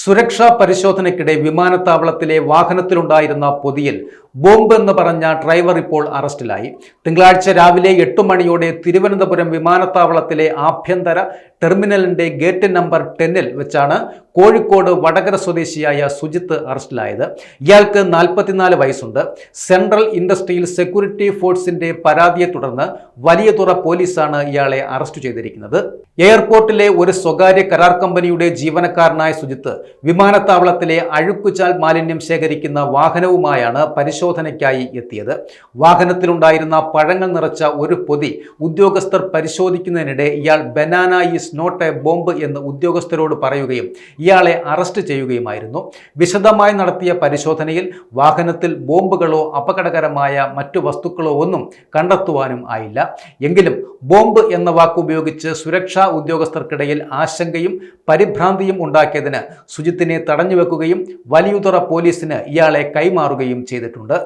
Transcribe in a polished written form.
സുരക്ഷാ പരിശോധനയ്ക്കിടെ വിമാനത്താവളത്തിലെ വാഹനത്തിലുണ്ടായിരുന്ന പൊതിയിൽ ബോംബ് എന്ന് പറഞ്ഞ ഡ്രൈവർ ഇപ്പോൾ അറസ്റ്റിലായി. തിങ്കളാഴ്ച രാവിലെ 8 മണിയോടെ തിരുവനന്തപുരം വിമാനത്താവളത്തിലെ ആഭ്യന്തര ടെർമിനലിന്റെ ഗേറ്റ് നമ്പർ 10-ൽ വെച്ചാണ് കോഴിക്കോട് വടകര സ്വദേശിയായ സുജിത്ത് അറസ്റ്റിലായത്. ഇയാൾക്ക് 44 വയസ്സുണ്ട്. സെൻട്രൽ ഇൻഡസ്ട്രിയൽ സെക്യൂരിറ്റി ഫോഴ്സിന്റെ പരാതിയെ തുടർന്ന് വലിയതുറ പോലീസാണ് ഇയാളെ അറസ്റ്റ് ചെയ്തിരിക്കുന്നത്. എയർപോർട്ടിലെ ഒരു സ്വകാര്യ കരാർ കമ്പനിയുടെ ജീവനക്കാരനായ സുജിത്ത് വിമാനത്താവളത്തിലെ അഴുക്കുചാൽ മാലിന്യം ശേഖരിക്കുന്ന വാഹനവുമായാണ് പരിശോധനയ്ക്കായി എത്തിയത്. വാഹനത്തിലുണ്ടായിരുന്ന പഴങ്ങൾ നിറച്ച ഒരു പൊതി ഉദ്യോഗസ്ഥർ പരിശോധിക്കുന്നതിനിടെ ഇയാൾ banana is not a bomb എന്ന് ഉദ്യോഗസ്ഥരോട് പറയുകയും ഇയാളെ അറസ്റ്റ് ചെയ്യുകയുമായിരുന്നു. വിശദമായി നടത്തിയ പരിശോധനയിൽ വാഹനത്തിൽ ബോംബുകളോ അപകടകരമായ മറ്റു വസ്തുക്കളോ ഒന്നും കണ്ടെത്തുവാനും ആയില്ല. എങ്കിലും ബോംബ് എന്ന വാക്കുപയോഗിച്ച് സുരക്ഷാ ഉദ്യോഗസ്ഥർക്കിടയിൽ ആശങ്കയും പരിഭ്രാന്തിയും ഉണ്ടാക്കിയതിന് സുജിത്തിനെ തടഞ്ഞുവെക്കുകയും വലിയതുറ പോലീസിന് ഇയാളെ കൈമാറുകയും ചെയ്തിട്ടുണ്ട്.